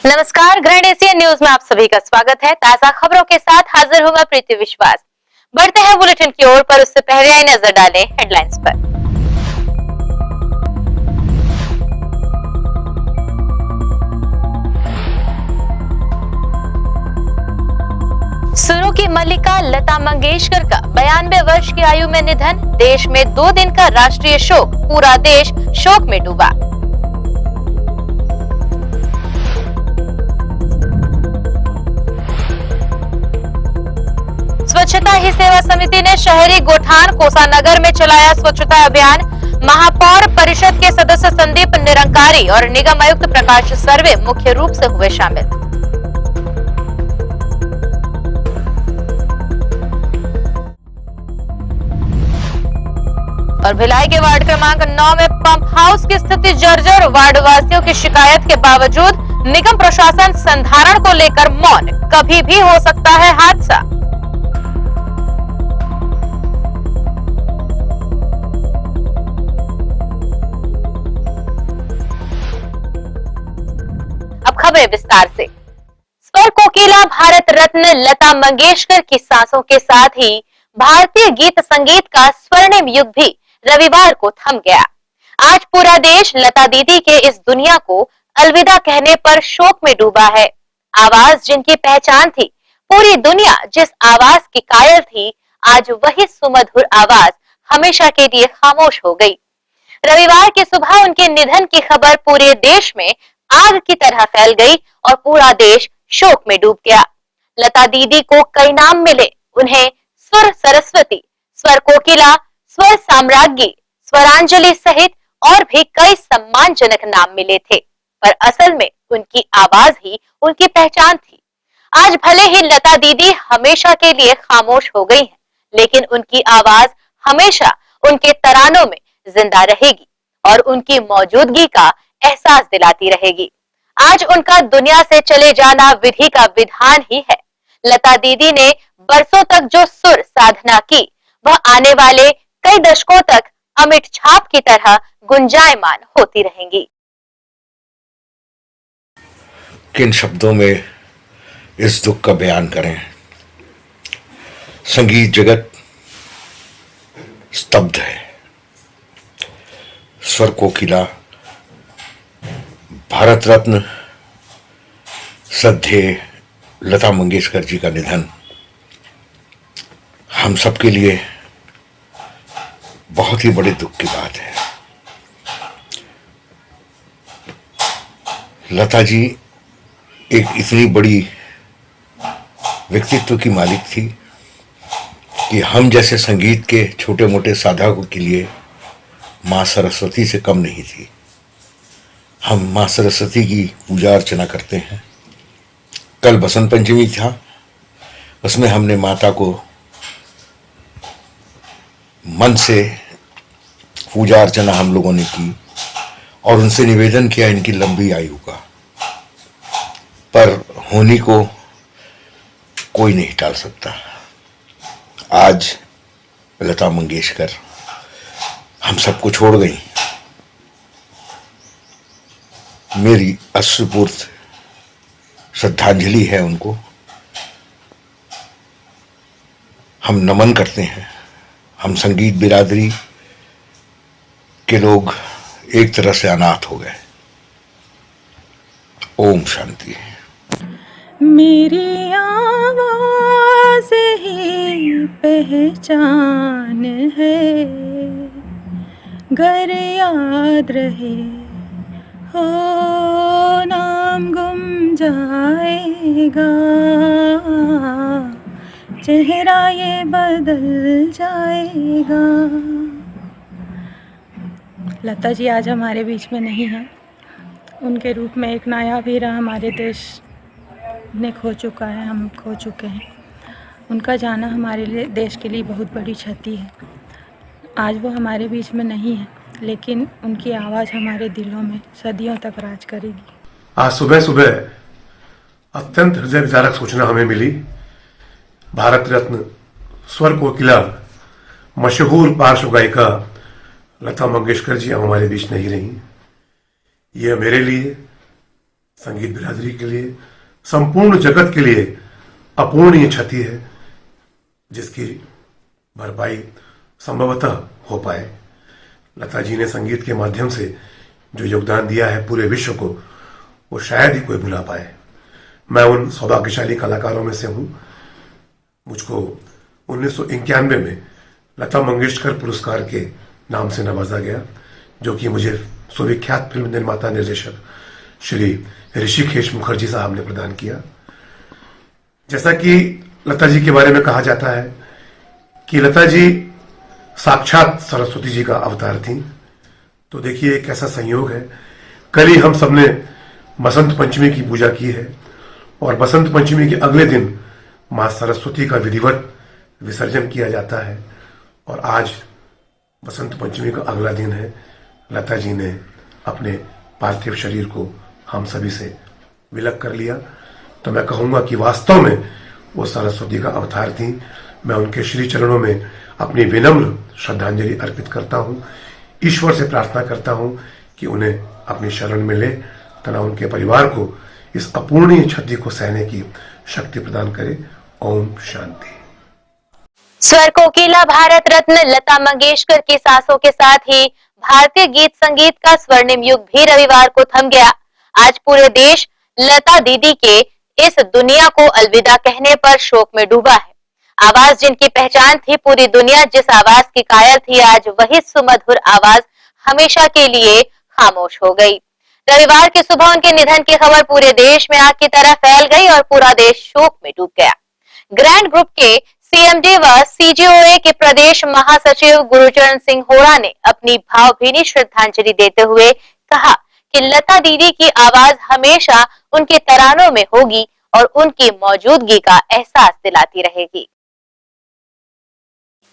नमस्कार, grand Asian news में आप सभी का स्वागत है। ताजा खबरों के साथ हाजिर हूं मैं प्रीति विश्वास। बढ़ते हैं बुलेटिन की ओर, पर उससे पहले आई नजर डालें हेडलाइंस पर। सुरों की मल्लिका लता मंगेशकर का 92 वर्ष की आयु में निधन। देश में 2 दिन का राष्ट्रीय शोक, पूरा देश शोक में डूबा। स्वच्छता ही सेवा समिति ने शहरी गोठान कोसानगर में चलाया स्वच्छता अभियान। महापौर परिषद के सदस्य संदीप निरंकारी और निगम आयुक्त प्रकाश सर्वे मुख्य रूप से हुए शामिल। और भिलाई के वार्ड क्रमांक 9 में पंप हाउस की स्थिति जर्जर। वार्ड वासियों की शिकायत के बावजूद निगम प्रशासन संधारण को लेकर मौन। कभी भी हो सकता है हादसा। खबरें विस्तार से। स्वर कोकिला भारत रत्न लता मंगेशकर की सांसों के साथ ही भारतीय गीत संगीत का स्वर्णिम युग भी रविवार को थम गया। आज पूरा देश लता दीदी के इस दुनिया को अलविदा कहने पर शोक में डूबा है। आवाज जिनकी पहचान थी, पूरी दुनिया जिस आवाज की कायल थी, आज वही सुमधुर आवाज हमेशा के लिए खामोश हो गई। रविवार की सुबह उनके निधन की खबर पूरे देश में आग की तरह फैल गई और पूरा देश शोक में डूब गया। लता दीदी को कई नाम मिले। उन्हें स्वर सरस्वती, स्वर कोकिला, स्वर साम्राज्ञी, स्वरांजलि सहित और भी कई सम्मानजनक नाम मिले थे, पर असल में उनकी आवाज ही उनकी पहचान थी। आज भले ही लता दीदी हमेशा के लिए खामोश हो गई हैं, लेकिन उनकी आवाज हमेशा उनके तरानों में जिंदा रहेगी और उनकी मौजूदगी का एहसास दिलाती रहेगी। आज उनका दुनिया से चले जाना विधि का विधान ही है। लता दीदी ने बरसों तक जो सुर साधना की, वह आने वाले कई दशकों तक अमिट छाप की तरह गुंजायमान होती रहेंगी। किन शब्दों में इस दुख का बयान करें। संगीत जगत स्तब्ध है। स्वर कोकिला, भारत रत्न श्रद्धेय लता मंगेशकर जी का निधन हम सबके लिए बहुत ही बड़े दुख की बात है। लता जी एक इतनी बड़ी व्यक्तित्व की मालिक थी कि हम जैसे संगीत के छोटे मोटे साधकों के लिए मां सरस्वती से कम नहीं थी। हम मां सरस्वती की पूजा अर्चना करते हैं। कल बसंत पंचमी था, उसमें हमने माता को मन से पूजा अर्चना हम लोगों ने की और उनसे निवेदन किया इनकी लंबी आयु का। पर होनी को कोई नहीं टाल सकता। आज लता मंगेशकर हम सबको छोड़ गई। मेरी अश्रुपूर्त श्रद्धांजलि है उनको। हम नमन करते हैं। हम संगीत बिरादरी के लोग एक तरह से अनाथ हो गए। ओम शांति। मेरी आवाज ही पहचान है, घर याद रहे हो नाम गुम जाएगा, चेहरा ये बदल जाएगा। लता जी आज हमारे बीच में नहीं है। उनके रूप में एक नायाब हीरा हमारे देश ने खो चुका है, हम खो चुके हैं। उनका जाना हमारे लिए देश के लिए बहुत बड़ी क्षति है। आज वो हमारे बीच में नहीं है, लेकिन उनकी आवाज़ हमारे दिलों में सदियों तक राज करेगी। आज सुबह सुबह अत्यंत हृदय विदारक सूचना हमें मिली। भारत रत्न स्वर कोकिला मशहूर पार्श्व गायिका लता मंगेशकर जी हमारे बीच नहीं रही। यह मेरे लिए संगीत बिरादरी के लिए, संपूर्ण जगत के लिए अपूर्णीय क्षति है, जिसकी भरपाई संभवतः हो पाए। लता जी ने संगीत के माध्यम से जो योगदान दिया है पूरे विश्व को, वो शायद ही कोई भुला पाए। मैं उन सौभाग्यशाली कलाकारों में से हूं। मुझको 1991 में लता मंगेशकर पुरस्कार के नाम से नवाजा गया, जो कि मुझे सुविख्यात फिल्म निर्माता निर्देशक श्री ऋषिकेश मुखर्जी साहब ने प्रदान किया। जैसा कि लता जी के बारे में कहा जाता है कि लता जी साक्षात सरस्वती जी का अवतार थी, तो देखिए एक ऐसा संयोग है। कल ही हम सबने बसंत पंचमी की पूजा की है और बसंत पंचमी के अगले दिन मां सरस्वती का विधिवत विसर्जन किया जाता है, और आज बसंत पंचमी का अगला दिन है। लता जी ने अपने पार्थिव शरीर को हम सभी से विलग कर लिया, तो मैं कहूंगा कि वास्तव में वो सरस्वती का अवतार थी। मैं उनके श्री चरणों में अपनी विनम्र श्रद्धांजलि अर्पित करता हूं। ईश्वर से प्रार्थना करता हूं कि उन्हें अपनी शरण में ले, तथा उनके परिवार को इस अपूर्णीय क्षति को सहने की शक्ति प्रदान करे। ओम शांति। स्वर कोकिला भारत रत्न लता मंगेशकर की सांसों के साथ ही भारतीय गीत संगीत का स्वर्णिम युग भी रविवार को थम गया। आज पूरे देश लता दीदी के इस दुनिया को अलविदा कहने पर शोक में डूबा है। आवाज जिनकी पहचान थी, पूरी दुनिया जिस आवाज की कायल थी, आज वही सुमधुर आवाज हमेशा के लिए खामोश हो गई। रविवार की सुबह उनके निधन की खबर पूरे देश में आग की तरह फैल गई और पूरा देश शोक में डूब गया। ग्रैंड ग्रुप के सीएमडी व सीजीओए के प्रदेश महासचिव गुरुचरण सिंह होरा ने अपनी भावभीनी श्रद्धांजलि देते हुए कहा कि लता दीदी की आवाज हमेशा उनके तरानों में होगी और उनकी मौजूदगी का एहसास दिलाती रहेगी।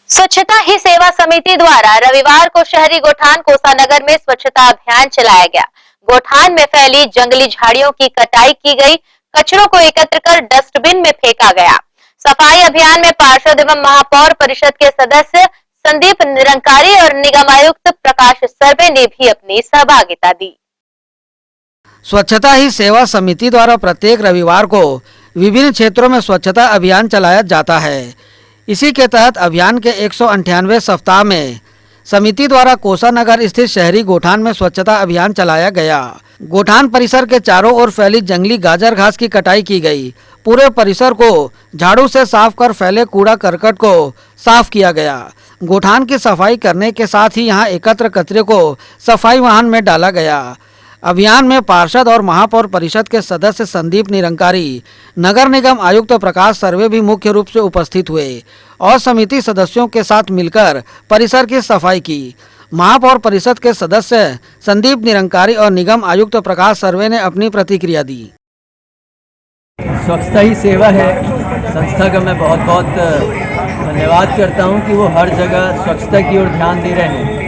स्वच्छता ही सेवा समिति द्वारा रविवार को शहरी गोठान कोसानगर में स्वच्छता अभियान चलाया गया। गोठान में फैली जंगली झाड़ियों की कटाई की गई, कचरों को एकत्र कर डस्टबिन में फेंका गया। सफाई अभियान में पार्षद एवं महापौर परिषद के सदस्य संदीप निरंकारी और निगम आयुक्त प्रकाश सर्वे ने भी अपनी सहभागिता दी। स्वच्छता ही सेवा समिति द्वारा प्रत्येक रविवार को विभिन्न क्षेत्रों में स्वच्छता अभियान चलाया जाता है। इसी के तहत अभियान के 198वें सप्ताह में समिति द्वारा कोसानगर स्थित शहरी गोठान में स्वच्छता अभियान चलाया गया। गोठान परिसर के चारों ओर फैली जंगली गाजर घास की कटाई की गई। पूरे परिसर को झाड़ू से साफ कर फैले कूड़ा करकट को साफ किया गया। गोठान की सफाई करने के साथ ही यहां एकत्र कचरे को सफाई वाहन में डाला गया। अभियान में पार्षद और महापौर परिषद के सदस्य संदीप निरंकारी, नगर निगम आयुक्त प्रकाश सर्वे भी मुख्य रूप से उपस्थित हुए और समिति सदस्यों के साथ मिलकर परिसर की सफाई की। महापौर परिषद के सदस्य संदीप निरंकारी और निगम आयुक्त प्रकाश सर्वे ने अपनी प्रतिक्रिया दी। स्वच्छता ही सेवा है संस्था का मैं बहुत बहुत धन्यवाद करता हूं कि वो हर जगह स्वच्छता की ओर ध्यान दे रहे हैं।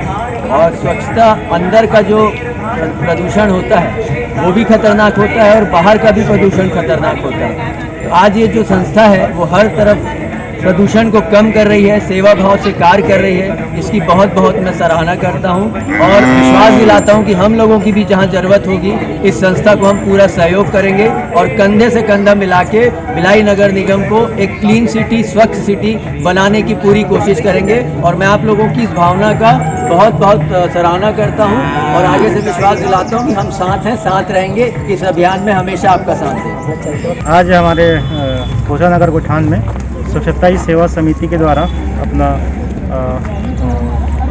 और स्वच्छता अंदर का जो प्रदूषण होता है वो भी खतरनाक होता है और बाहर का भी प्रदूषण खतरनाक होता है। तो आज ये जो संस्था है वो हर तरफ प्रदूषण को कम कर रही है, सेवा भाव से कार्य कर रही है। इसकी बहुत बहुत मैं सराहना करता हूं और विश्वास दिलाता हूं कि हम लोगों की भी जहां ज़रूरत होगी इस संस्था को हम पूरा सहयोग करेंगे और कंधे से कंधा मिला के भिलाई नगर निगम को एक क्लीन सिटी, स्वच्छ सिटी बनाने की पूरी कोशिश करेंगे। और मैं आप लोगों की इस भावना का बहुत बहुत सराहना करता हूँ और आगे से विश्वास दिलाता हूँ कि हम साथ हैं, साथ रहेंगे। इस अभियान में हमेशा आपका साथ है। आज हमारे कोसानगर गोठान में स्वच्छता ही सेवा समिति के द्वारा अपना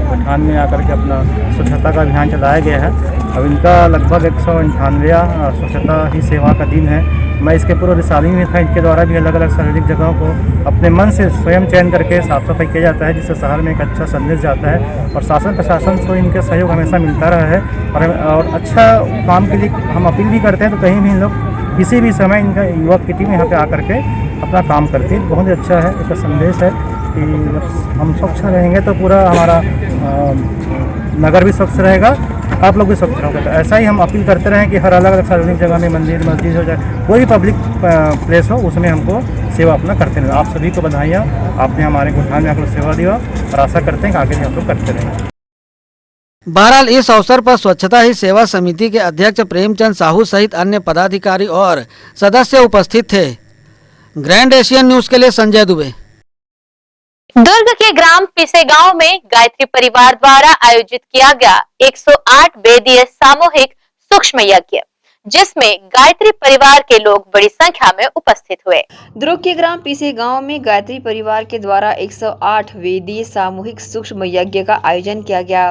गोठान में आकर के अपना स्वच्छता का अभियान चलाया गया है। अब इनका लगभग 198वां स्वच्छता ही सेवा का दिन है। मैं इसके पूर्व रिसाली में था, इनके द्वारा भी अलग अलग सार्वजनिक जगहों को अपने मन से स्वयं चयन करके साफ सफाई किया जाता है, जिससे शहर में एक अच्छा संदेश जाता है और शासन प्रशासन को इनका सहयोग हमेशा मिलता रहा है। और अच्छा काम के लिए हम अपील भी करते हैं, तो कहीं भी इन लोग किसी भी समय इनका युवक की टीम यहाँ पे आकर के अपना काम करती है। बहुत ही अच्छा है, इसका संदेश है कि जब हम स्वच्छ रहेंगे तो पूरा हमारा नगर भी स्वच्छ रहेगा, आप लोग भी स्वच्छ रहोगे। तो ऐसा ही हम अपील करते रहें कि हर अलग अलग सार्वजनिक जगह में, मंदिर मस्जिद हो जाए, कोई भी पब्लिक प्लेस हो, उसमें हमको सेवा अपना करते रहें। आप सभी को बधाइयाँ, आपने हमारे गोठान में आप लोग सेवा दिया और आशा करते हैं कि आगे भी हम लोग करते रहेंगे। बहरहाल इस अवसर पर स्वच्छता ही सेवा समिति के अध्यक्ष प्रेमचंद साहू सहित अन्य पदाधिकारी और सदस्य उपस्थित थे। ग्रैंड एशियन न्यूज के लिए संजय दुबे। दुर्ग के ग्राम पिसे गांव में गायत्री परिवार द्वारा आयोजित किया गया 108 वेदीय सामूहिक सूक्ष्म यज्ञ, जिसमें गायत्री परिवार के लोग बड़ी संख्या में उपस्थित हुए। दुर्ग के ग्राम पीसे गांव में गायत्री परिवार के द्वारा 108 वेदीय सामूहिक सूक्ष्म यज्ञ का आयोजन किया गया।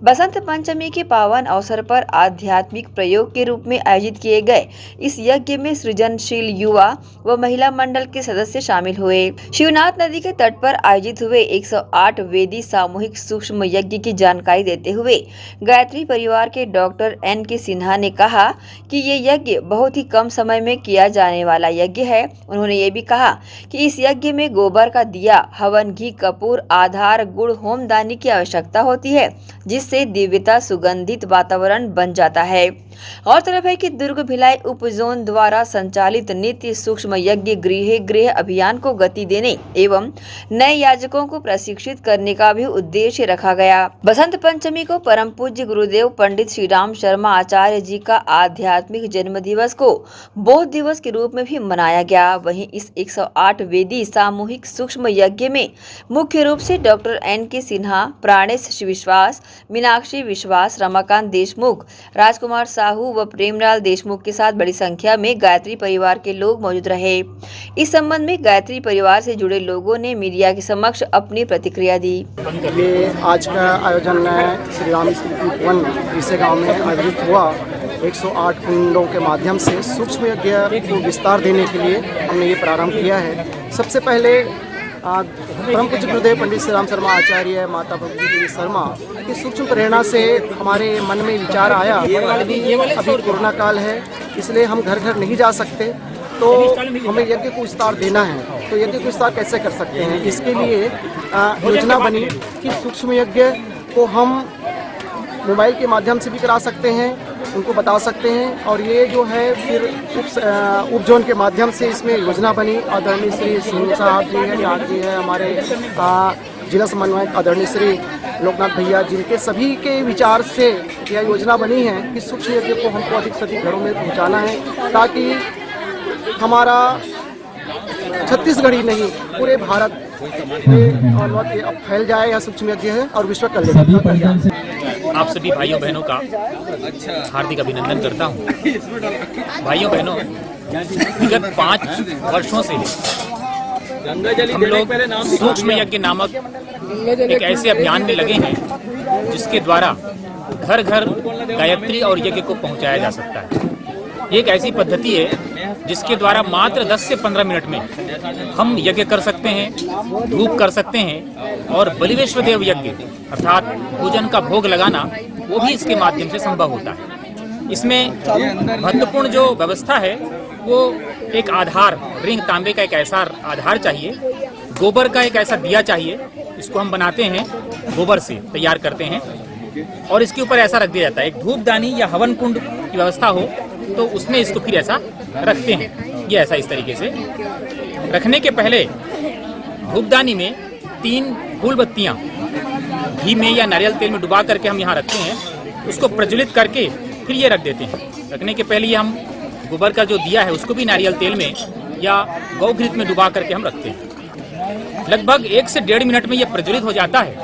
बसंत पंचमी के पावन अवसर पर आध्यात्मिक प्रयोग के रूप में आयोजित किए गए इस यज्ञ में सृजनशील युवा व महिला मंडल के सदस्य शामिल हुए। शिवनाथ नदी के तट पर आयोजित हुए 108 वेदीय सामूहिक सूक्ष्म यज्ञ की जानकारी देते हुए गायत्री परिवार के डॉक्टर N.K. सिन्हा ने कहा कि ये यज्ञ बहुत ही कम समय में किया जाने वाला यज्ञ है। उन्होंने ये भी कहा कि इस यज्ञ में गोबर का दिया, हवन, घी, कपूर, आधार, गुड़, होमदानी की आवश्यकता होती है, जिससे दिव्यता सुगंधित वातावरण बन जाता है। गौरतलब है कि दुर्ग भिलाई उप जोन द्वारा संचालित नित्य सूक्ष्म यज्ञ गृह गृह अभियान को गति देने एवं नए याजकों को प्रशिक्षित करने का भी उद्देश्य रखा गया। बसंत पंचमी को परम पूज्य गुरुदेव पंडित श्री राम शर्मा आचार्य जी का आध्यात्मिक जन्म दिवस को बोध दिवस के रूप में भी मनाया गया। वहीं इस 108 वेदी सामूहिक सूक्ष्म यज्ञ में मुख्य रूप से डॉक्टर N.K. सिन्हा, प्राणेश विश्वास, मीनाक्षी विश्वास, रमाकांत देशमुख, राजकुमार साहू व प्रेमलाल देशमुख के साथ बड़ी संख्या में गायत्री परिवार के लोग मौजूद रहे। इस संबंध में गायत्री परिवार से जुड़े लोगों ने मीडिया के समक्ष अपनी प्रतिक्रिया दी। ये आज का आयोजन श्री राम स्मृति वन पीसे गाँव में आयोजित हुआ। 108 कुंडों के माध्यम से सूक्ष्म यज्ञ को विस्तार देने के लिए हमने ये प्रारंभ किया है। सबसे पहले परम पूज्य गुरुदेव पंडित श्री राम शर्मा आचार्य, माता भगवती देवी शर्मा की सूक्ष्म प्रेरणा से हमारे मन में विचार आया। अभी कोरोना काल है, इसलिए हम घर घर नहीं जा सकते, तो हमें यज्ञ को विस्तार देना है। तो यज्ञ को विस्तार कैसे कर सकते हैं, इसके लिए योजना बनी कि सूक्ष्म यज्ञ को हम मोबाइल के माध्यम से भी करा सकते हैं, उनको बता सकते हैं। और ये जो है फिर उप जोन के माध्यम से इसमें योजना बनी। आदरणीय श्री सिंह साहब जी है, यहाँ जी है हमारे जिला समन्वयक आदरणीय श्री लोकनाथ भैया, जिनके सभी के विचार से यह योजना बनी है कि सूक्ष्म यज्ञ को हमको अधिक से अधिक घरों में पहुँचाना है, ताकि हमारा छत्तीसगढ़ ही नहीं पूरे भारत में अब फैल जाए। यह सूक्ष्म यज्ञ है और विश्व कल्याण। आप सभी भाइयों बहनों का हार्दिक अभिनंदन करता हूँ। भाइयों बहनों, विगत 5 वर्षों से हम लोग सूक्ष्म यज्ञ नामक एक ऐसे अभियान में लगे हैं जिसके द्वारा घर घर गायत्री और यज्ञ को पहुँचाया जा सकता है। ये एक ऐसी पद्धति है जिसके द्वारा मात्र 10 से 15 मिनट में हम यज्ञ कर सकते हैं, धूप कर सकते हैं और बलिवेश्वर देव यज्ञ अर्थात भोजन का भोग लगाना वो भी इसके माध्यम से संभव होता है। इसमें महत्वपूर्ण जो व्यवस्था है वो एक आधार, रिंग तांबे का एक ऐसा आधार चाहिए, गोबर का एक ऐसा दिया चाहिए, इसको हम बनाते हैं गोबर से तैयार करते हैं और इसके ऊपर ऐसा रख दिया जाता है। एक धूपदानी या हवन कुंड की व्यवस्था हो तो उसमें इसको फिर ऐसा रखते हैं। ये ऐसा इस तरीके से रखने के पहले धूपदानी में 3 फूल बत्तियाँ घी में या नारियल तेल में डुबा करके हम यहाँ रखते हैं। उसको प्रज्वलित करके फिर ये रख देते हैं। रखने के पहले हम गोबर का जो दिया है उसको भी नारियल तेल में या गौ घृत में डुबा करके हम रखते हैं। लगभग 1 से 1.5 मिनट में ये प्रज्वलित हो जाता है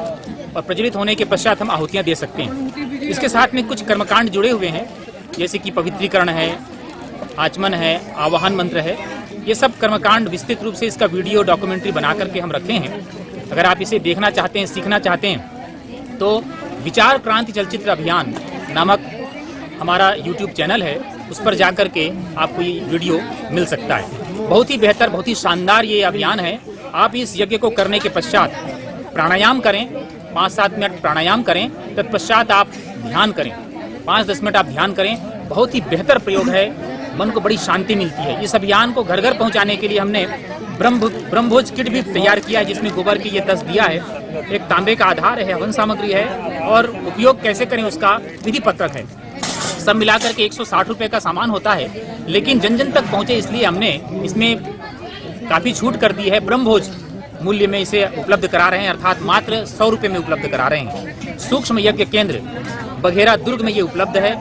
और प्रज्वलित होने के पश्चात हम आहुतियाँ दे सकते हैं। इसके साथ में कुछ कर्मकांड जुड़े हुए हैं, जैसे कि पवित्रीकरण है, आचमन है, आवाहन मंत्र है। ये सब कर्मकांड विस्तृत रूप से इसका वीडियो डॉक्यूमेंट्री बना करके हम रखे हैं। अगर आप इसे देखना चाहते हैं, सीखना चाहते हैं तो विचार क्रांति चलचित्र अभियान नामक हमारा YouTube चैनल है, उस पर जा करके आपको ये वीडियो मिल सकता है। बहुत ही बेहतर, बहुत ही शानदार ये अभियान है। आप इस यज्ञ को करने के पश्चात प्राणायाम करें, 5-7 मिनट प्राणायाम करें, तत्पश्चात आप ध्यान करें, 5-10 मिनट आप ध्यान करें। बहुत ही बेहतर प्रयोग है, मन को बड़ी शांति मिलती है। इस अभियान को घर घर पहुंचाने के लिए हमने ब्रह्मभोज किट भी तैयार किया है, जिसमें गोबर की ये 10 दिया है, एक तांबे का आधार है, हवन सामग्री है और उपयोग कैसे करें उसका विधि पत्रक है। सब मिलाकर के 160 रुपये का सामान होता है, लेकिन जन जन तक पहुंचे इसलिए हमने इसमें काफ़ी छूट कर दी है। ब्रह्मभोज मूल्य में इसे उपलब्ध करा रहे हैं, अर्थात मात्र 100 रुपये में उपलब्ध करा रहे हैं। सूक्ष्म यज्ञ केंद्र बघेरा दुर्ग में ये उपलब्ध है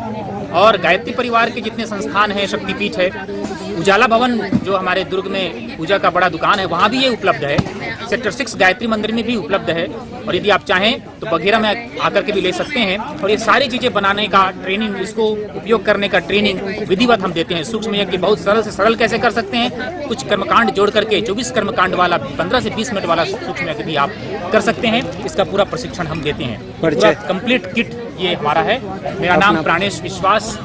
और गायत्री परिवार के जितने संस्थान हैं, शक्तिपीठ है, उजाला भवन जो हमारे दुर्ग में पूजा का बड़ा दुकान है वहाँ भी ये उपलब्ध है, सेक्टर 6 गायत्री मंदिर में भी उपलब्ध है और यदि आप चाहें तो बघेरा में आकर के भी ले सकते हैं। और ये सारी चीज़ें बनाने का ट्रेनिंग, इसको उपयोग करने का ट्रेनिंग विधिवत हम देते हैं। सूक्ष्म यज्ञ बहुत सरल से सरल कैसे कर सकते हैं, कुछ कर्मकांड जोड़ करके 24 कर्मकांड वाला 15 से 20 मिनट वाला सूक्ष्म यज्ञ भी आप कर सकते हैं। इसका पूरा प्रशिक्षण हम देते हैं, पूरा कंप्लीट किट ये हमारा है। मेरा नाम प्राणेश विश्वास,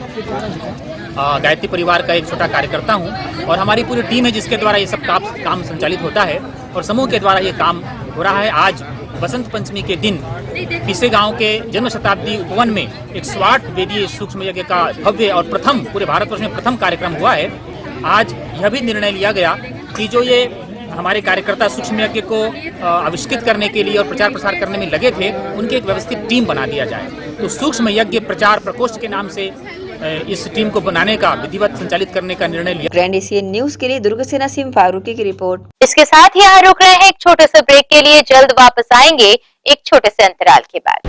गायत्री परिवार का एक छोटा कार्यकर्ता हूँ और हमारी पूरी टीम है जिसके द्वारा ये सब काम संचालित होता है और समूह के द्वारा ये काम हो रहा है। आज बसंत पंचमी के दिन पीसे गांव के जन्म शताब्दी उपवन में 108 वेदीय सूक्ष्म यज्ञ का भव्य और प्रथम, पूरे भारतवर्ष में प्रथम कार्यक्रम हुआ है। आज यह भी निर्णय लिया गया कि जो ये हमारे कार्यकर्ता सूक्ष्म यज्ञ को आविष्कृत करने के लिए और प्रचार प्रसार करने में लगे थे, उनकी एक व्यवस्थित टीम बना दिया जाए। तो सूक्ष्म यज्ञ प्रचार प्रकोष्ठ के नाम से इस टीम को बनाने का, विधिवत संचालित करने का निर्णय लिया। ग्रैंड एशियन न्यूज के लिए दुर्ग से नसीम फारूकी की रिपोर्ट। इसके साथ ही यहाँ रुक रहे हैं एक छोटे से ब्रेक के लिए, जल्द वापस आएंगे एक छोटे से अंतराल के बाद।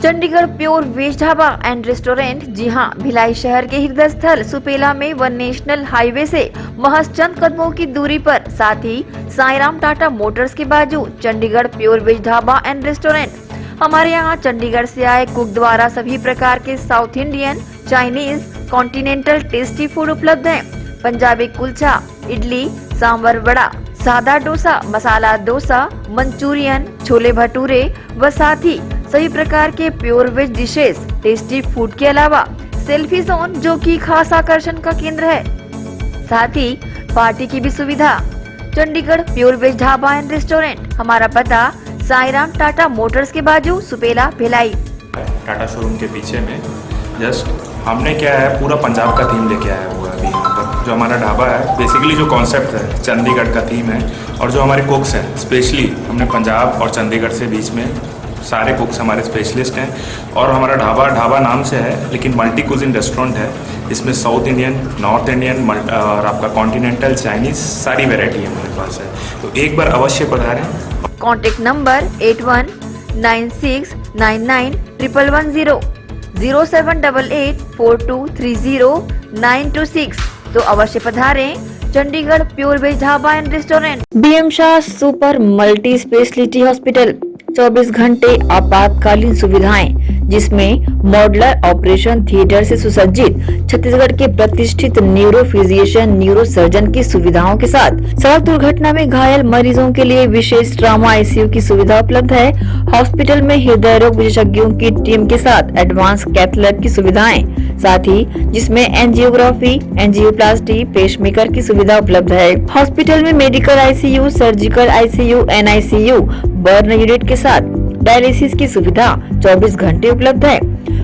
Chandigarh pure veg dhaba and restaurant, जी हां, भिलाई शहर के हृदय स्थल सुपेला में वन नेशनल हाईवे से महज चंद कदमों की दूरी पर, साथ ही साईराम टाटा मोटर्स के बाजू Chandigarh pure veg dhaba and restaurant. हमारे यहाँ चंडीगढ़ से आए कुक द्वारा सभी प्रकार के south Indian, Chinese, continental tasty food उपलब्ध है। पंजाबी कुलचा, इडली, सांभर वड़ा, सादा डोसा, मसाला डोसा, मंचूरियन, छोले भटूरे व साथ ही सभी प्रकार के pure veg dishes, tasty food के अलावा सेल्फी जोन जो कि खास आकर्षण का केंद्र है, साथ ही पार्टी की भी सुविधा। Chandigarh pure veg dhaba and restaurant, हमारा पता साईराम टाटा मोटर्स के बाजू सुपेला भिलाई। टाटा शोरूम के पीछे में जस्ट हमने क्या है, पूरा पंजाब का थीम लेके आया हुआ है अभी यहाँ पर। जो हमारा ढाबा है, बेसिकली जो कॉन्सेप्ट है चंडीगढ़ का थीम है और जो हमारे कुक्स हैं स्पेशली हमने पंजाब और चंडीगढ़ से बीच में सारे कुक्स हमारे स्पेशलिस्ट हैं। और हमारा ढाबा नाम से है लेकिन मल्टी कुजिन रेस्टोरेंट है। इसमें साउथ इंडियन, नॉर्थ इंडियन और आपका कॉन्टिनेंटल, चाइनीज सारी वेराइटी हमारे पास है, तो एक बार अवश्य पधारें। Contact number 8196991110, 0788423096। तो अवश्य पधारें Chandigarh pure veg dhaba and restaurant. BM Shah super multi speciality hospital, 24 घंटे आपातकालीन सुविधाएं, जिसमें मॉडुलर ऑपरेशन थिएटर से सुसज्जित छत्तीसगढ़ के प्रतिष्ठित न्यूरो फिजिशियन, न्यूरो सर्जन की सुविधाओं के साथ सड़क दुर्घटना में घायल मरीजों के लिए विशेष ट्रॉमा आईसीयू की सुविधा उपलब्ध है। हॉस्पिटल में हृदय रोग विशेषज्ञों की टीम के साथ एडवांस कैथ लैब की सुविधाएं, साथ ही जिसमें एंजियोग्राफी, एंजियोप्लास्टी, पेसमेकर की सुविधा उपलब्ध है। हॉस्पिटल में medical ICU, surgical ICU, NICU, burn unit के साथ डायलिसिस की सुविधा 24 घंटे उपलब्ध है।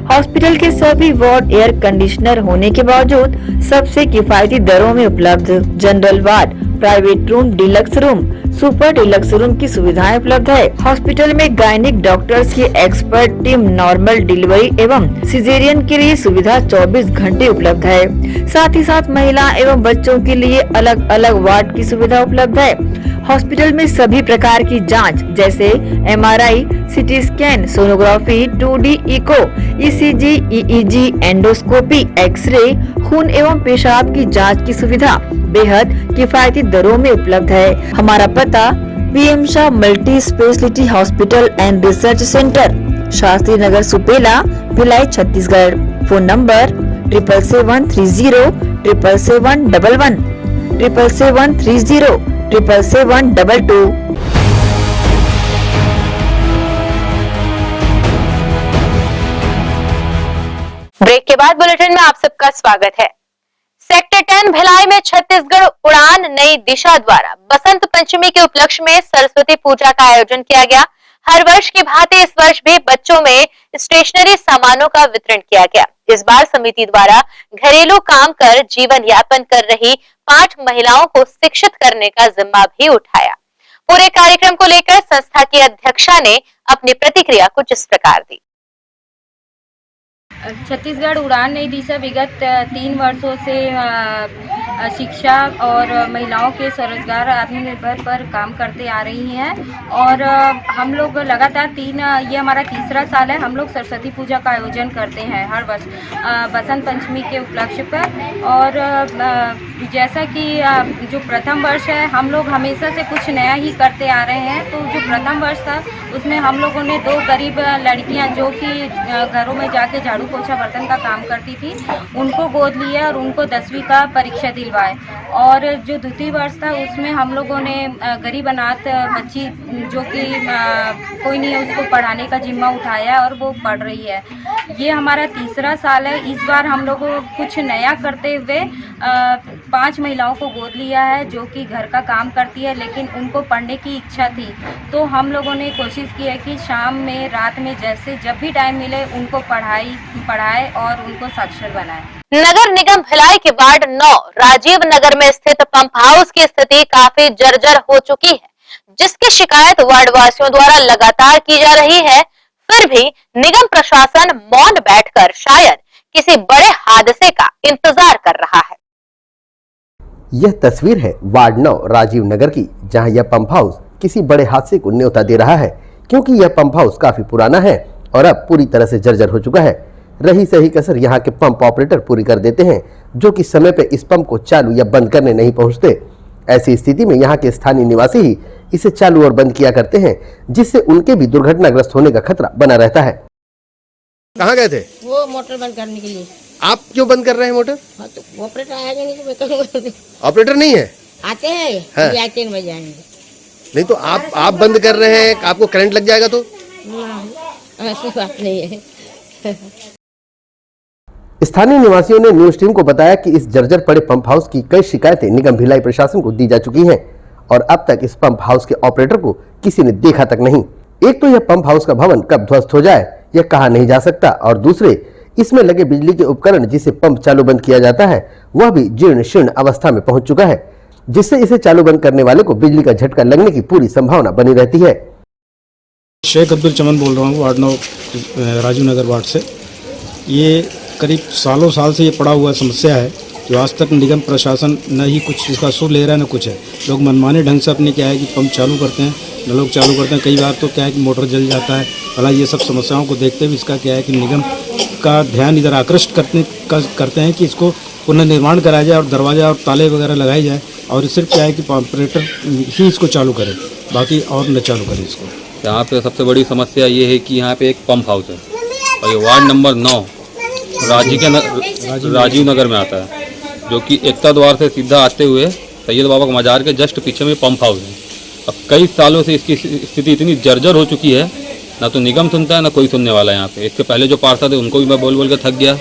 हॉस्पिटल के सभी वार्ड एयर कंडीशनर होने के बावजूद सबसे किफायती दरों में उपलब्ध। General ward, private room, deluxe room, super deluxe room की सुविधाएं उपलब्ध है। हॉस्पिटल में गायनिक डॉक्टर्स की एक्सपर्ट टीम नॉर्मल डिलीवरी एवं सिजेरियन के लिए सुविधा 24 घंटे उपलब्ध है। साथ ही साथ महिला एवं बच्चों के लिए अलग अलग वार्ड की सुविधा उपलब्ध है। हॉस्पिटल में सभी प्रकार की जांच जैसे MRI, CT scan, sonography, 2D echo, ECG, EEG, endoscopy, X ray, खून एवं पेशाब की जांच की सुविधा बेहद किफायती दरों में उपलब्ध है। हमारा पता BM Shah multi speciality hospital and research centre, Shastri Nagar, Supela, Bhilai, Chhattisgarh. Phone number 7773077711, 77730 77722। Break के बाद बुलेटिन में आप सबका स्वागत है। सेक्टर 10 भिलाई में छत्तीसगढ़ उड़ान नई दिशा द्वारा बसंत पंचमी के उपलक्ष्य में सरस्वती पूजा का आयोजन किया गया। हर वर्ष की भांति इस वर्ष भी बच्चों में स्टेशनरी सामानों का वितरण किया गया। इस बार समिति द्वारा घरेलू काम कर जीवन यापन कर रही 5 महिलाओं को शिक्षित करने का जिम्मा भी उठाया। पूरे कार्यक्रम को लेकर संस्था की अध्यक्षा ने अपनी प्रतिक्रिया कुछ इस प्रकार दी। छत्तीसगढ़ उड़ान नई दिशा विगत 3 वर्षों से शिक्षा और महिलाओं के स्वरोजगार आत्मनिर्भर पर काम करते आ रही हैं और हम लोग लगातार ये हमारा तीसरा साल है। हम लोग सरस्वती पूजा का आयोजन करते हैं हर वर्ष बसंत पंचमी के उपलक्ष्य पर। और जैसा कि जो प्रथम वर्ष है हम लोग हमेशा से कुछ नया ही करते आ रहे हैं। तो जो प्रथम वर्ष था उसमें हम लोगों ने 2 गरीब लड़कियां जो कि घरों में जाके झाड़ू पोछा बर्तन का काम करती थी उनको गोद लिया और उनको 10वीं का परीक्षा दिलवाए। और जो द्वितीय वर्ष था उसमें हम लोगों ने गरीब अनाथ बच्ची जो कि कोई नहीं उसको पढ़ाने का जिम्मा उठाया और वो पढ़ रही है। ये हमारा तीसरा साल है। इस बार हम लोगों को कुछ नया करते हुए 5 महिलाओं को गोद लिया है जो कि घर का काम करती है लेकिन उनको पढ़ने की इच्छा थी। तो हम लोगों ने कोशिश की है कि शाम में रात में जैसे जब भी टाइम मिले उनको पढ़ाए और उनको साक्षर बनाए। नगर निगम भिलाई के वार्ड 9 राजीव नगर में स्थित पंप हाउस की स्थिति काफी जर्जर हो चुकी है, जिसकी शिकायत वार्ड वासियों द्वारा लगातार की जा रही है। फिर भी निगम प्रशासन मौन बैठकर शायद किसी बड़े हादसे का इंतजार कर रहा है। यह तस्वीर है वार्ड 9 राजीव नगर की, जहां यह पंप हाउस किसी बड़े हादसे को न्योता दे रहा है, क्योंकि यह पंप हाउस काफी पुराना है और अब पूरी तरह से जर्जर हो चुका है। रही सही कसर यहाँ के पंप ऑपरेटर पूरी कर देते हैं, जो कि समय पे इस पंप को चालू या बंद करने नहीं पहुँचते। ऐसी स्थिति में यहाँ के स्थानीय निवासी ही इसे चालू और बंद किया करते हैं, जिससे उनके भी दुर्घटनाग्रस्त होने का खतरा बना रहता है। कहाँ गए थे? वो मोटर बंद करने के लिए। आप क्यों बंद कर रहे हैं मोटर? हाँ तो ऑपरेटर आएगा नहीं तो मैं करूँगा। ऑपरेटर नहीं है? आते हैं हाँ। 3 बजे आएंगे। नहीं तो आप बंद कर रहे हैं, आपको करंट लग जाएगा तो? ऐसी बात नहीं है। स्थानीय निवासियों ने न्यूज टीम को बताया कि इस जर्जर पड़े पंप हाउस की कई शिकायतें निगम भिलाई प्रशासन को दी जा चुकी हैं और अब तक इस पंप हाउस के ऑपरेटर को किसी ने देखा तक नहीं। एक तो यह पंप हाउस का भवन कब ध्वस्त हो जाए यह कहा नहीं जा सकता, और दूसरे इसमें लगे बिजली के उपकरण जिसे पंप चालू बंद किया जाता है वह भी जीर्ण शीर्ण अवस्था में पहुंच चुका है, जिससे इसे चालू बंद करने वाले को बिजली का झटका लगने की पूरी संभावना बनी रहती है। शेख अब्दुल चमन बोल रहा हूँ वार्ड 9 राजीव नगर वार्ड से। ये करीब सालों साल से ये पड़ा हुआ समस्या है जो आज तक निगम प्रशासन न ही कुछ इसका सुर ले रहा है न कुछ है। लोग मनमाने ढंग से अपने क्या है कि पंप चालू करते हैं, न लोग चालू करते हैं। कई बार तो क्या है कि मोटर जल जाता है। भला ये सब समस्याओं को देखते हुए इसका क्या है कि निगम का ध्यान इधर आकृष्ट करते हैं कि इसको पुनर्निर्माण कराया जाए और दरवाजा और ताले वगैरह लगाए जाए और सिर्फ क्या है कि ऑपरेटर ही इसको चालू करे, बाकी और न चालू करे इसको। यहाँ पे सबसे बड़ी समस्या ये है कि यहाँ पे एक पंप हाउस है और ये वार्ड नंबर 9 राजीव नगर में आता है, जो कि एकता द्वार से सीधा आते हुए सैयद बाबा का मजार के जस्ट पीछे में पंप हाउस है। अब कई सालों से इसकी स्थिति इतनी जर्जर हो चुकी है, ना तो निगम सुनता है ना कोई सुनने वाला है यहाँ पे। इसके पहले जो पार्षद है उनको भी मैं बोल बोल के थक गया,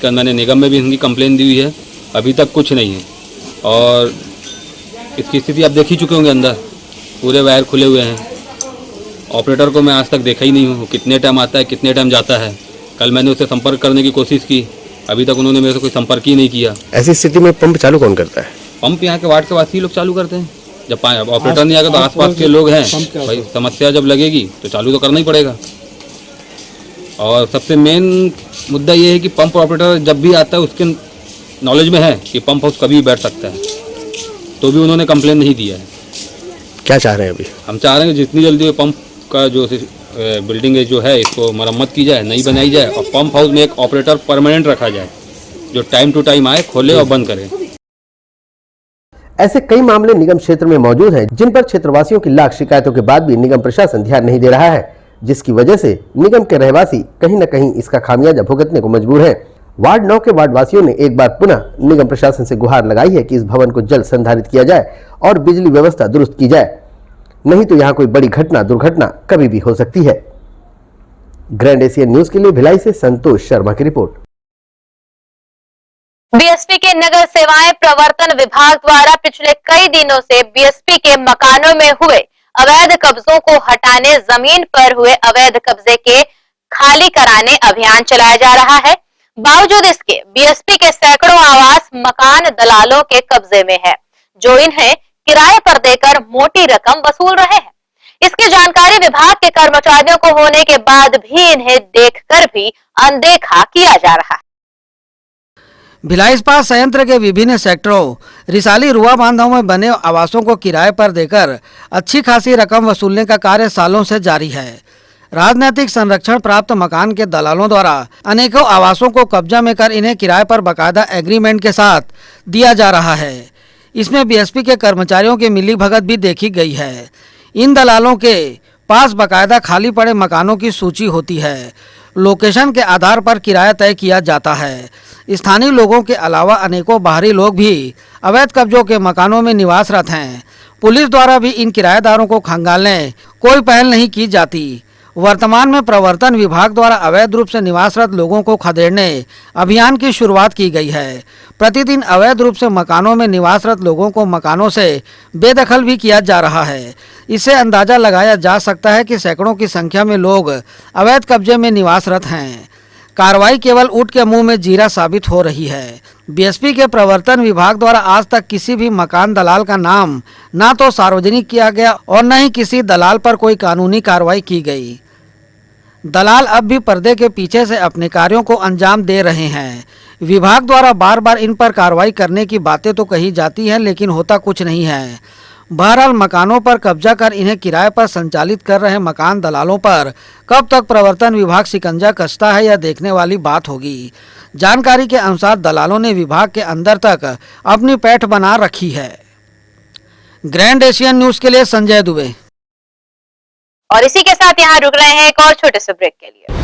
कि मैंने निगम में भी इनकी कंप्लेन दी हुई है, अभी तक कुछ नहीं है। और इसकी स्थिति आप देख ही चुके होंगे, अंदर पूरे वायर खुले हुए हैं। ऑपरेटर को मैं आज तक देखा ही नहीं हूँ, कितने टाइम आता है कितने टाइम जाता है। कल मैंने उससे संपर्क करने की कोशिश की, अभी तक उन्होंने मेरे से कोई संपर्क ही नहीं किया। ऐसी स्थिति में पंप चालू कौन करता है? पंप यहाँ के वार्ड के वासी लोग चालू करते हैं। जब ऑपरेटर नहीं आएगा तो आसपास के लोग हैं, भाई समस्या जब लगेगी तो चालू तो करना ही पड़ेगा। और सबसे मेन मुद्दा ये है कि पंप ऑपरेटर जब भी आता है उसके नॉलेज में है कि पंप हाउस कभी बैठ सकता है, तो भी उन्होंने कंप्लेन नहीं दिया है। क्या चाह रहे हैं अभी? हम चाह रहे हैं कि जितनी जल्दी पंप का जो बिल्डिंग जो है इसको मरम्मत की जाए, नई बनाई जाए और पंप हाउस में एक ऑपरेटर परमानेंट रखा जाए जो टाइम टू टाइम आए, खोले और बंद करे। ऐसे कई मामले निगम क्षेत्र में मौजूद हैं, जिन पर क्षेत्रवासियों की लाख शिकायतों के बाद भी निगम प्रशासन ध्यान नहीं दे रहा है, जिसकी वजह से निगम के रहवासी कहीं न कहीं इसका खामियाजा भुगतने को मजबूर हैं। वार्ड 9 के वार्डवासियों ने एक बार पुनः निगम प्रशासन से गुहार लगाई है कि इस भवन को जल्द संधारित किया जाए और बिजली व्यवस्था दुरुस्त की जाए, नहीं तो यहाँ कोई बड़ी दुर्घटना कभी भी हो सकती है। ग्रैंड एशियन न्यूज के लिए भिलाई से संतोष शर्मा की रिपोर्ट। बीएसपी के नगर सेवाएं प्रवर्तन विभाग द्वारा पिछले कई दिनों से बीएसपी के मकानों में हुए अवैध कब्जों को हटाने, जमीन पर हुए अवैध कब्जे के खाली कराने अभियान चलाया जा रहा है। बावजूद इसके बीएसपी के सैकड़ों आवास मकान दलालों के कब्जे में है, जो इन्हें किराए पर देकर मोटी रकम वसूल रहे हैं। इसकी जानकारी विभाग के कर्मचारियों को होने के बाद भी इन्हें देखकर भी अनदेखा किया जा रहा है। भिलाई इस्पात संयंत्र के विभिन्न सेक्टरों रिसाली रुआ बांधों में बने आवासों को किराए पर देकर अच्छी खासी रकम वसूलने का कार्य सालों से जारी है। राजनीतिक संरक्षण प्राप्त मकान के दलालों द्वारा अनेकों आवासों को कब्जा में कर इन्हें किराए पर बाकायदा एग्रीमेंट के साथ दिया जा रहा है। इसमें बीएसपी के कर्मचारियों की मिलीभगत भी देखी गई है। इन दलालों के पास बाकायदा खाली पड़े मकानों की सूची होती है। लोकेशन के आधार पर किराया तय किया जाता है। स्थानीय लोगों के अलावा अनेकों बाहरी लोग भी अवैध कब्जों के मकानों में निवासरत हैं। पुलिस द्वारा भी इन किराएदारों को खंगालने कोई पहल नहीं की जाती। वर्तमान में प्रवर्तन विभाग द्वारा अवैध रूप से निवासरत लोगों को खदेड़ने अभियान की शुरुआत की गई है। प्रतिदिन अवैध रूप से मकानों में निवासरत लोगों को मकानों से बेदखल भी किया जा रहा है। इससे अंदाजा लगाया जा सकता है कि सैकड़ों की संख्या में लोग अवैध कब्जे में निवासरत हैं। कार्रवाई केवल ऊंट के मुंह में जीरा साबित हो रही है। बीएसपी के प्रवर्तन विभाग द्वारा आज तक किसी भी मकान दलाल का नाम ना तो सार्वजनिक किया गया और न ही किसी दलाल पर कोई कानूनी कार्रवाई की गई। दलाल अब भी पर्दे के पीछे से अपने कार्यों को अंजाम दे रहे हैं। विभाग द्वारा बार बार इन पर कार्रवाई करने की बातें तो कही जाती हैं, लेकिन होता कुछ नहीं है। बहरहाल मकानों पर कब्जा कर इन्हें किराए पर संचालित कर रहे मकान दलालों पर कब तक प्रवर्तन विभाग शिकंजा कसता है, यह देखने वाली बात होगी। जानकारी के अनुसार दलालों ने विभाग के अंदर तक अपनी पैठ बना रखी है। ग्रैंड एशियन न्यूज के लिए संजय दुबे। और इसी के साथ यहाँ रुक रहे हैं एक और छोटे से ब्रेक के लिए।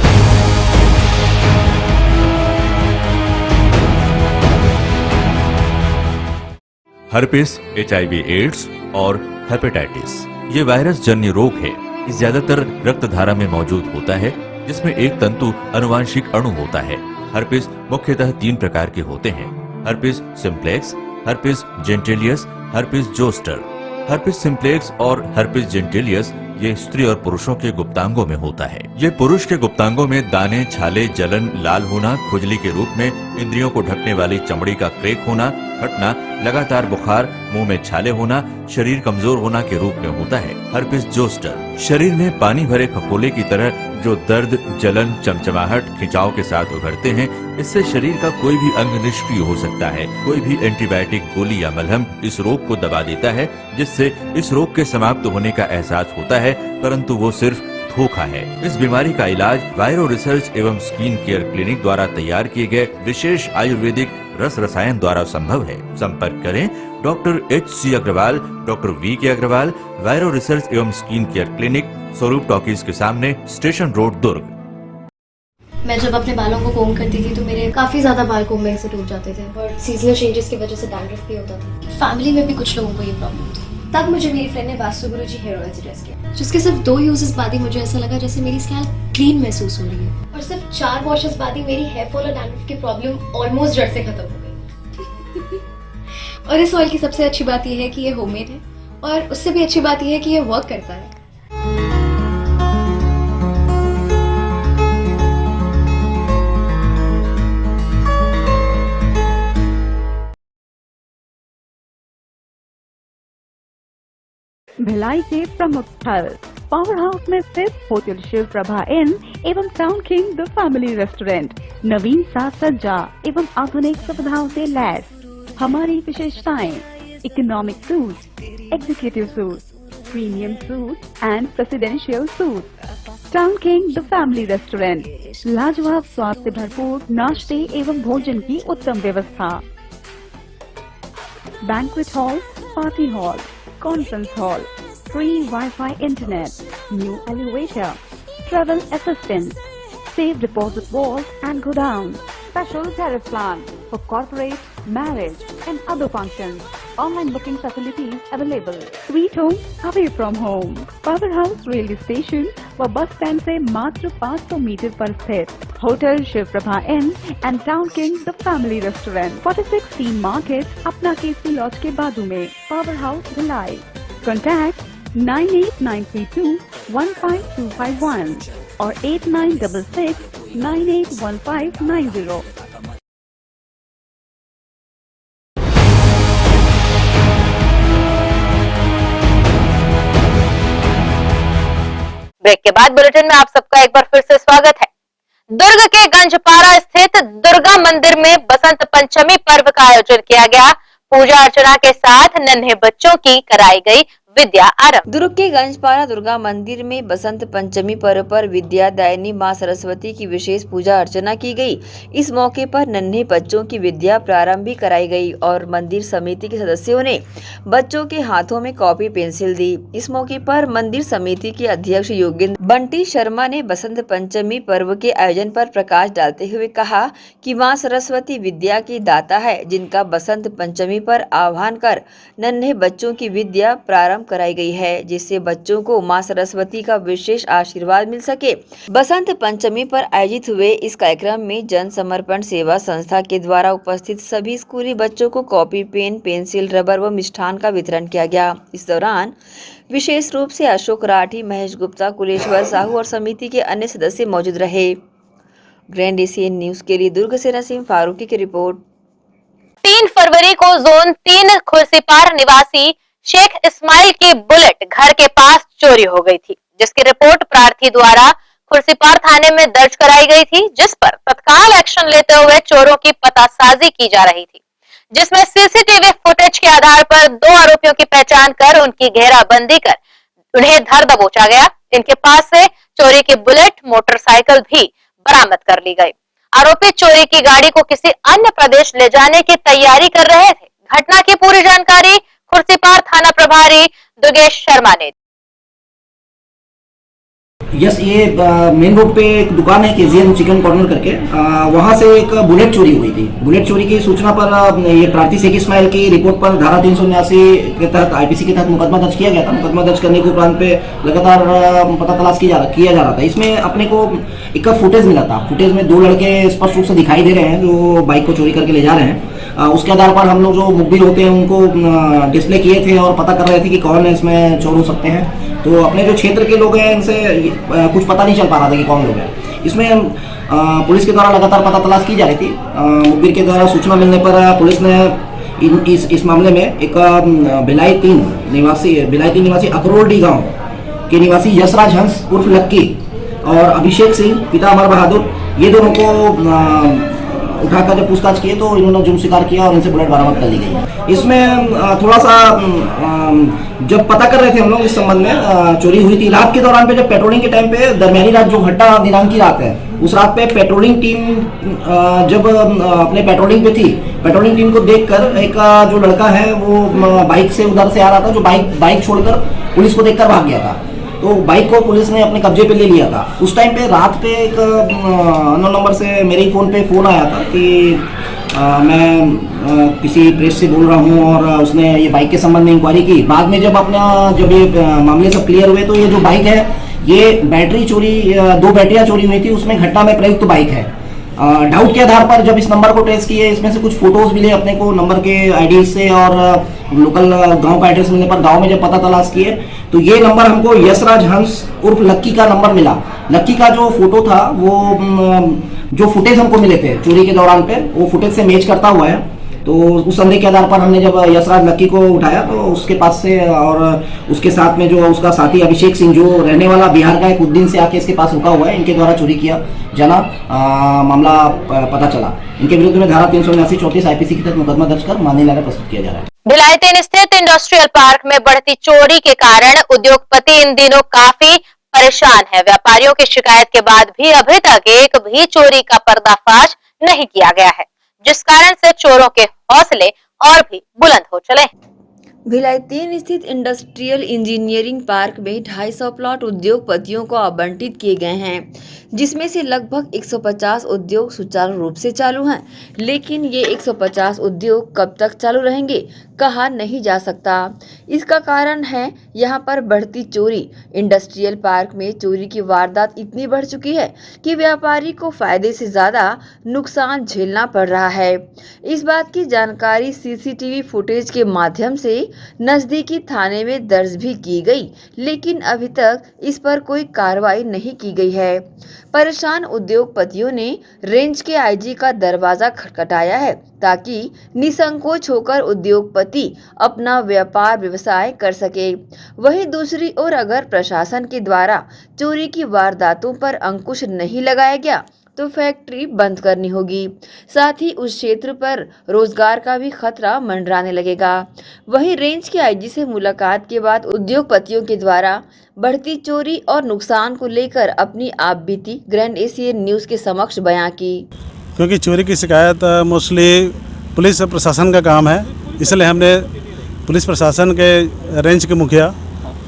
हर्पिस, HIV एड्स और हेपेटाइटिस ये वायरस जन्य रोग है। ये ज्यादातर रक्त धारा में मौजूद होता है, जिसमें एक तंतु अनुवांशिक अणु होता है। हर्पिस मुख्यतः 3 प्रकार के होते हैं: herpes simplex, herpes genitalis, herpes zoster. Herpes simplex और हर्पिस जेंटिलियस ये स्त्री और पुरुषों के गुप्तांगों में होता है। ये पुरुष के गुप्तांगों में दाने, छाले, जलन, लाल होना, खुजली के रूप में, इंद्रियों को ढकने वाली चमड़ी का क्रेक होना, फटना, लगातार बुखार, मुंह में छाले होना, शरीर कमजोर होना के रूप में होता है। हर्पिस जोस्टर शरीर में पानी भरे फफोले की तरह जो दर्द, जलन, चमचमाहट, खिंचाव के साथ उभरते हैं। इससे शरीर का कोई भी अंग निष्क्रिय हो सकता है। कोई भी एंटीबायोटिक, गोली या मलहम इस रोग को दबा देता है, जिससे इस रोग के समाप्त होने का एहसास होता है, परंतु वो सिर्फ धोखा है। इस बीमारी का इलाज वायरो रिसर्च एवं स्किन केयर क्लिनिक द्वारा तैयार किए गए विशेष आयुर्वेदिक रस रसायन द्वारा संभव है। संपर्क करें doctor HC Agarwal, doctor VK Agarwal, viro research एवं skin care clinic, Swaroop talkies के सामने, स्टेशन रोड, दुर्ग। मैं जब अपने बालों को कोम करती थी तो मेरे काफी ज्यादा बाल कोम्बिंग से टूट जाते थे और सीजनल चेंजेस की वजह से डैंड्रफ भी होता था। फैमिली में भी कुछ लोगों को ये प्रॉब्लम थी। तब मुझे मेरी फ्रेंड ने वास्तु गुरुजी हेयर ऑयल सजेस्ट किया, जिसके सिर्फ 2 यूजेस बाद ही मुझे ऐसा लगा जैसे मेरी स्कैल्प क्लीन महसूस हो रही है और सिर्फ 4 वॉशेस बाद ही मेरी हेयर फॉल और डैंड्रफ की प्रॉब्लम ऑलमोस्ट जड़ से खत्म हो गई। और इस ऑयल की सबसे अच्छी बात यह है कि ये होममेड है और उससे भी अच्छी बात यह है कि ये वर्क करता है। भिलाई के प्रमुख स्थल पावर हाउस में स्थित होटल शिव प्रभा इन एवं town king the family restaurant नवीन साज सज्जा एवं आधुनिक सुविधाओं से लैस। हमारी विशेषताएं: economic suite, executive suite, premium suite and presidential suite. Town king the family restaurant, लाजवाब स्वाद से भरपूर नाश्ते एवं भोजन की उत्तम व्यवस्था। Banquet hall, party hall, conference hall, free Wi-Fi internet, new elevator, travel assistance, safe deposit vault and godown, special tariff plan for corporate, marriage and other functions. Online booking facilities available. Sweet home away from home. Powerhouse railway station व bus stand से मात्र 500 metre पर स्थित hotel Shiv Prabha inn and town king the family restaurant 46 team market अपना KC laws के बाजू में power house Bhilai. Contact 9892215251 और 8966981590. ब्रेक के बाद बुलेटिन में आप सबका एक बार फिर से स्वागत है। दुर्ग के गंजपारा स्थित दुर्गा मंदिर में बसंत पंचमी पर्व का आयोजन किया गया। पूजा अर्चना के साथ नन्हे बच्चों की कराई गई विद्या आरंभ। दुर्ग के गंजपारा दुर्गा मंदिर में बसंत पंचमी पर्व पर विद्या दायिनी मां सरस्वती की विशेष पूजा अर्चना की गई। इस मौके पर नन्हे बच्चों की विद्या प्रारंभ भी कराई गई और मंदिर समिति के सदस्यों ने बच्चों के हाथों में कॉपी पेंसिल दी। इस मौके पर मंदिर समिति के अध्यक्ष योगेंद्र बंटी शर्मा ने बसंत पंचमी पर्व के आयोजन पर प्रकाश डालते हुए कहा कि मां सरस्वती विद्या की दाता है, जिनका बसंत पंचमी पर आह्वान कर नन्हे बच्चों की विद्या प्रारंभ कराई गई है, जिससे बच्चों को मां सरस्वती का विशेष आशीर्वाद मिल सके। बसंत पंचमी पर आयोजित हुए इस कार्यक्रम में जन समर्पण सेवा संस्था के द्वारा उपस्थित सभी स्कूली बच्चों को कॉपी, पेन, पेंसिल, रबर व मिष्ठान का वितरण किया गया। इस दौरान विशेष रूप से अशोक राठी, महेश गुप्ता, कुलेश्वर साहू और समिति के अन्य सदस्य मौजूद रहे। ग्रैंड एशियन न्यूज के लिए दुर्ग से नसीम फारूकी की रिपोर्ट। 3 फरवरी को जोन 3 खुर्सीपार निवासी शेख इस्माइल की बुलेट घर के पास चोरी हो गई थी, जिसकी रिपोर्ट प्रार्थी द्वारा खुर्सीपार थाने में दर्ज कराई गई थी, जिस पर तत्काल एक्शन लेते हुए चोरों की पतासाजी की जा रही थी, जिसमें सीसीटीवी फुटेज के आधार पर 2 आरोपियों की पहचान कर उनकी घेराबंदी कर उन्हें धर दबोचा गया। इनके पास से चोरी की बुलेट, मोटरसाइकिल भी बरामद कर ली गई। आरोपी चोरी की गाड़ी को किसी अन्य प्रदेश ले जाने की तैयारी कर रहे थे। घटना की पूरी जानकारी खुर्सीपार थाना प्रभारी दुर्गेश शर्मा ने। यस, ये मेन रोड पे एक दुकान है केजीएम चिकन कॉर्नर करके, वहाँ से एक बुलेट चोरी हुई थी। बुलेट चोरी की सूचना पर ये प्रार्थी शेख इस्माइल की रिपोर्ट पर धारा 379 के तहत आईपीसी के तहत मुकदमा दर्ज किया गया था। मुकदमा दर्ज करने के उपरांत पे लगातार पता तलाश किया जा रहा था। इसमें अपने को एक फुटेज मिला था। फुटेज में 2 लड़के स्पष्ट रूप से दिखाई दे रहे हैं जो बाइक को चोरी करके ले जा रहे हैं। उसके आधार पर हम लोग जो मुखबिर होते हैं उनको डिस्प्ले किए थे और पता कर रहे थे कि कौन इसमें चोर हो सकते हैं। तो अपने जो क्षेत्र के लोग हैं इनसे कुछ पता नहीं चल पा रहा था कि कौन लोग हैं। इसमें पुलिस के द्वारा लगातार पता तलाश की जा रही थी। मुखबिर के द्वारा सूचना मिलने पर पुलिस ने इस मामले में एक भिलाई 3 निवासी अकरोडी गांव के निवासी यशराज हंस उर्फ लक्की और अभिषेक सिंह पिता अमर बहादुर, ये दोनों को उठाकर जब पूछताछ किए तो इन्होंने जुर्म स्वीकार किया और इनसे बुलेट बरामद कर ली गई। इसमें थोड़ा सा जब पता कर रहे थे हम लोग इस संबंध में, चोरी हुई थी रात के दौरान पे, जब पेट्रोलिंग के टाइम पे दरमियानी रात जो घटना दिनांक की रात है, उस रात पे पेट्रोलिंग टीम जब अपने पेट्रोलिंग पे थी, पेट्रोलिंग टीम को देखकर एक जो लड़का है वो बाइक से उधर से आ रहा था, जो बाइक छोड़कर पुलिस को देखकर भाग गया था। तो बाइक को पुलिस ने अपने कब्जे पे ले लिया था। उस टाइम पे रात पे एक अननोन नंबर से मेरे ही फ़ोन पे फ़ोन आया था कि मैं किसी प्रेस से बोल रहा हूँ और उसने ये बाइक के संबंध में इंक्वायरी की। बाद में जब ये मामले सब क्लियर हुए तो ये जो बाइक है ये बैटरी चोरी, 2 बैटरियाँ चोरी हुई थी, उसमें घटना में प्रयुक्त बाइक है। डाउट के आधार पर जब इस नंबर को ट्रेस किए, इसमें से कुछ फोटोज मिले अपने को नंबर के आईडी से और लोकल गांव का एड्रेस मिलने पर गांव में जब पता तलाश किए तो ये नंबर हमको यशराज हंस उर्फ लक्की का नंबर मिला। लक्की का जो फोटो था वो जो फुटेज हमको मिले थे चोरी के दौरान पे, वो फुटेज से मैच करता हुआ है। तो उस संदेह के आधार पर हमने जब यशराज लक्की को उठाया तो उसके पास से और उसके साथ में जो उसका साथी अभिषेक सिंह जो रहने वाला बिहार का एक उद्दीन से आके इसके पास रुका हुआ है, इनके द्वारा चोरी किया जाना मामला पता चला। इनके विरुद्ध में धारा 379-34 आईपीसी के तहत मुकदमा दर्ज कर माननीय न्यायालय प्रस्तुत किया जा रहा है। भिलाई 3 स्थित इंडस्ट्रियल पार्क में बढ़ती चोरी के कारण उद्योगपति इन दिनों काफी परेशान है। व्यापारियों की शिकायत के बाद भी अभी तक एक भी चोरी का पर्दाफाश नहीं किया गया है, जिस कारण से चोरों के हौसले और भी बुलंद हो चले। भिलाई 3 स्थित इंडस्ट्रियल इंजीनियरिंग पार्क में 250 प्लॉट उद्योगपतियों को आवंटित किए गए हैं, जिसमें से लगभग 150 उद्योग सुचारू रूप से चालू हैं। लेकिन ये 150 उद्योग कब तक चालू रहेंगे, कहा नहीं जा सकता। इसका कारण है यहाँ पर बढ़ती चोरी। इंडस्ट्रियल पार्क में चोरी की वारदात इतनी बढ़ चुकी है कि व्यापारी को फायदे से ज्यादा नुकसान झेलना पड़ रहा है। इस बात की जानकारी सीसीटीवी फुटेज के माध्यम से नजदीकी थाने में दर्ज भी की गई, लेकिन अभी तक इस पर कोई कार्रवाई नहीं की गई है। परेशान उद्योगपतियों ने रेंज के आईजी का दरवाजा खटखटाया है ताकि निसंकोच होकर उद्योगपति अपना व्यापार व्यवसाय कर सके। वहीं दूसरी ओर अगर प्रशासन के द्वारा चोरी की वारदातों पर अंकुश नहीं लगाया गया तो फैक्ट्री बंद करनी होगी। साथ ही उस क्षेत्र पर रोजगार का भी खतरा मंडराने लगेगा। वहीं रेंज के आईजी से मुलाकात के बाद उद्योगपतियों के द्वारा बढ़ती चोरी और नुकसान को लेकर अपनी आपबीती ग्रैंड एशियन न्यूज के समक्ष बयां की। क्योंकि चोरी की शिकायत मोस्टली पुलिस और प्रशासन का काम है, इसलिए हमने पुलिस प्रशासन के रेंज के मुखिया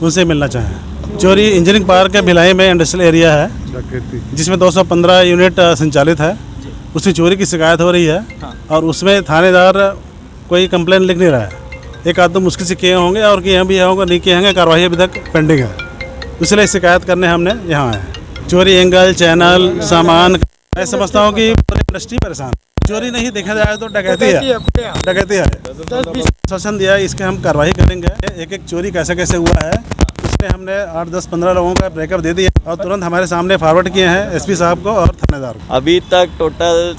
उनसे मिलना चाहें। चोरी इंजीनियरिंग पार्क के भिलाई में इंडस्ट्रियल एरिया है जिसमें 215 यूनिट संचालित है, उसकी चोरी की शिकायत हो रही है और उसमें थानेदार कोई कंप्लेन लिख नहीं रहा है। एक आध दो मुश्किल से किए होंगे और किए भी होंगे, नहीं किए होंगे, कार्रवाई अभी तक पेंडिंग है, इसलिए शिकायत करने हमने यहाँ आए। चोरी एंगल, चैनल, सामान, मैं समझता हूँ कि पूरी इंडस्ट्री परेशान। चोरी नहीं देखा जाए तो डकैती है। शासन दिया, इसके हम कार्रवाई करेंगे। एक एक चोरी कैसे कैसे हुआ है इसमें हमने 8, 10, 15 लोगों का ब्रेकअप दे दिया और तुरंत हमारे सामने फॉरवर्ड किए हैं एसपी साहब को और थानेदार को। अभी तक टोटल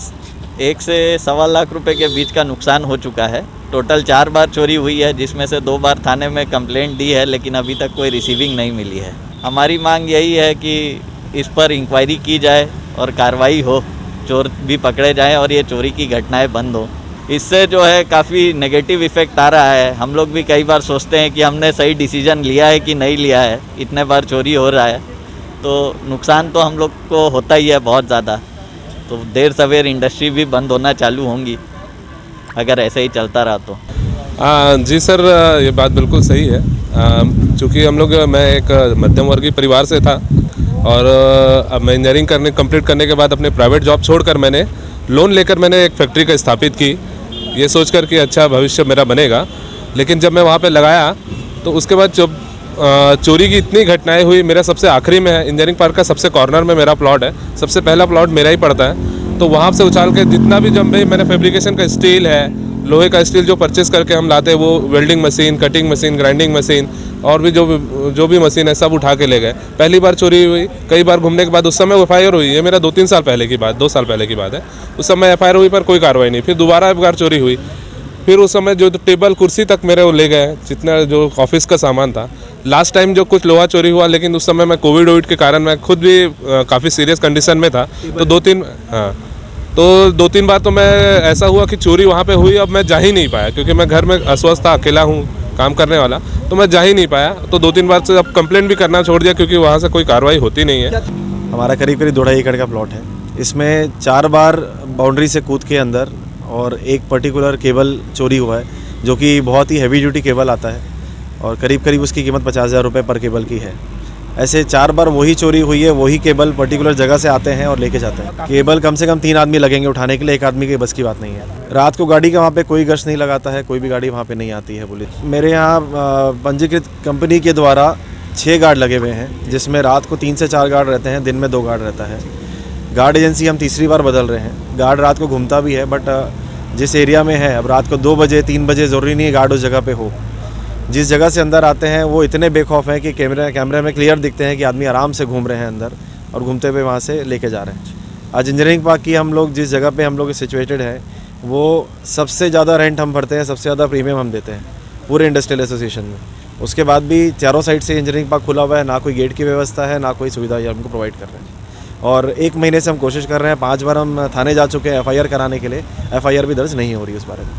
1 से सवा लाख रुपए के बीच का नुकसान हो चुका है। टोटल 4 बार चोरी हुई है, जिसमें से 2 बार थाने में कंप्लेंट दी है, लेकिन अभी तक कोई रिसीविंग नहीं मिली है। हमारी मांग यही है कि इस पर इंक्वायरी की जाए और कार्रवाई हो, चोर भी पकड़े जाएं और ये चोरी की घटनाएं बंद हो। इससे जो है काफ़ी नेगेटिव इफ़ेक्ट आ रहा है। हम लोग भी कई बार सोचते हैं कि हमने सही डिसीजन लिया है कि नहीं लिया है, इतने बार चोरी हो रहा है तो नुकसान तो हम लोग को होता ही है बहुत ज़्यादा। तो देर सवेर इंडस्ट्री भी बंद होना चालू होंगी अगर ऐसे ही चलता रहा तो। जी सर, ये बात बिल्कुल सही है। चूँकि हम लोग, मैं एक मध्यम वर्गीय परिवार से था और अब मैं इंजीनियरिंग कंप्लीट करने के बाद अपने प्राइवेट जॉब छोड़कर मैंने लोन लेकर मैंने एक फैक्ट्री का स्थापित की, ये सोचकर कि अच्छा भविष्य मेरा बनेगा। लेकिन जब मैं वहाँ पे लगाया तो उसके बाद जब चोरी की इतनी घटनाएं हुई। मेरा सबसे आखिरी में है, इंजीनियरिंग पार्क का सबसे कॉर्नर में मेरा प्लॉट है, सबसे पहला प्लॉट मेरा ही पड़ता है। तो वहाँ से उछाल के जितना भी, जब भी मैंने फैब्रिकेशन का स्टील है, लोहे का स्टील जो परचेस करके हम लाते हैं, वो welding machine, cutting machine, grinding machine और भी जो भी मशीन है सब उठा के ले गए। पहली बार चोरी हुई, कई बार घूमने के बाद उस समय FIR हुई। ये मेरा 2 साल पहले की बात है। उस समय FIR हुई पर कोई कार्रवाई नहीं। फिर दोबारा एक बार चोरी हुई, फिर उस समय जो टेबल कुर्सी तक मेरे वो ले गए, जितना जो ऑफिस का सामान था। लास्ट टाइम जो कुछ लोहा चोरी हुआ, लेकिन उस समय मैं कोविड के कारण मैं खुद भी काफ़ी सीरियस कंडीशन में था। तो 2-3 बार तो मैं ऐसा हुआ कि चोरी वहाँ पे हुई। अब मैं जा ही नहीं पाया क्योंकि मैं घर में अस्वस्थ था, अकेला हूँ काम करने वाला, तो मैं जा ही नहीं पाया। तो 2-3 बार से अब कंप्लेंट भी करना छोड़ दिया क्योंकि वहाँ से कोई कार्रवाई होती नहीं है। हमारा करीब 2.5 एकड़ का प्लॉट है। इसमें 4 बार बाउंड्री से कूद के अंदर और एक पर्टिकुलर केबल चोरी हुआ है, जो कि बहुत ही हैवी ड्यूटी केबल आता है और करीब उसकी कीमत 50,000 रुपये पर केबल की है। ऐसे 4 बार वही चोरी हुई है, वही केबल पर्टिकुलर जगह से आते हैं और लेके जाते हैं। केबल कम से कम 3 आदमी लगेंगे उठाने के लिए, एक आदमी के बस की बात नहीं है। रात को गाड़ी का वहाँ पे कोई गश्त नहीं लगाता है, कोई भी गाड़ी वहाँ पे नहीं आती है पुलिस। मेरे यहाँ पंजीकृत कंपनी के द्वारा 6 गार्ड लगे हुए हैं, जिसमें रात को 3 से 4 गार्ड रहते हैं, दिन में 2 गार्ड रहता है। गार्ड एजेंसी हम तीसरी बार बदल रहे हैं। गार्ड रात को घूमता भी है, बट जिस एरिया में है, अब रात को 2 बजे 3 बजे ज़रूरी नहीं है गार्ड उस जगह पे हो। जिस जगह से अंदर आते हैं वो इतने बेखौफ हैं कि कैमरे में क्लियर दिखते हैं कि आदमी आराम से घूम रहे हैं अंदर और घूमते हुए वहाँ से लेके जा रहे हैं। आज इंजीनियरिंग पार्क की हम लोग जिस जगह पे हम लोग सिचुएटेड है, वो सबसे ज़्यादा रेंट हम भरते हैं, सबसे ज़्यादा प्रीमियम हम देते हैं पूरे इंडस्ट्रियल एसोसिएशन में। उसके बाद भी चारों साइड से इंजीनियरिंग पार्क खुला हुआ है, ना कोई गेट की व्यवस्था है, ना कोई सुविधा ये हमको प्रोवाइड कर रहे हैं। और 1 महीने से हम कोशिश कर रहे हैं, 5 बार हम थाने जा चुके हैं FIR कराने के लिए, FIR भी दर्ज नहीं हो रही उस बारे में।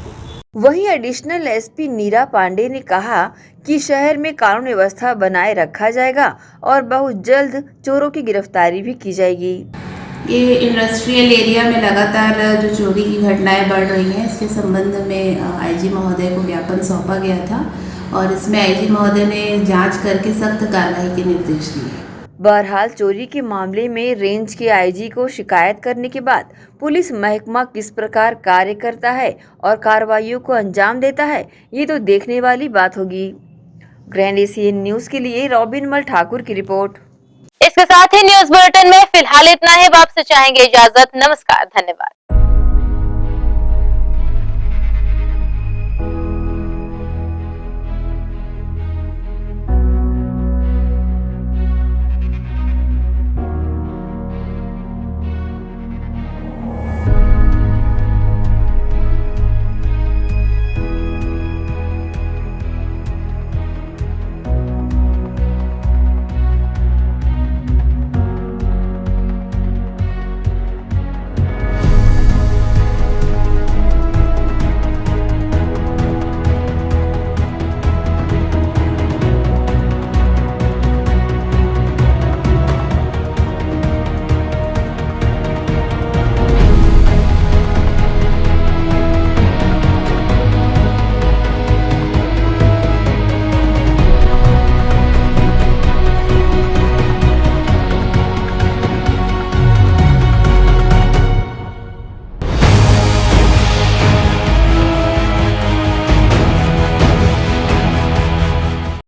वहीं एडिशनल एसपी नीरा पांडे ने कहा कि शहर में कानून व्यवस्था बनाए रखा जाएगा और बहुत जल्द चोरों की गिरफ्तारी भी की जाएगी। ये इंडस्ट्रियल एरिया में लगातार जो चोरी की घटनाएं बढ़ रही हैं, इसके संबंध में IG महोदय को ज्ञापन सौंपा गया था और इसमें आईजी महोदय ने जांच करके सख्त कार्रवाई के निर्देश दिए। बहरहाल चोरी के मामले में रेंज के आईजी को शिकायत करने के बाद पुलिस महकमा किस प्रकार कार्य करता है और कार्रवाइयों को अंजाम देता है, ये तो देखने वाली बात होगी। ग्रैंड एशियन न्यूज के लिए रॉबिन मल ठाकुर की रिपोर्ट। इसके साथ ही न्यूज बुलेटिन में फिलहाल इतना ही। आपसे चाहेंगे इजाजत। नमस्कार, धन्यवाद।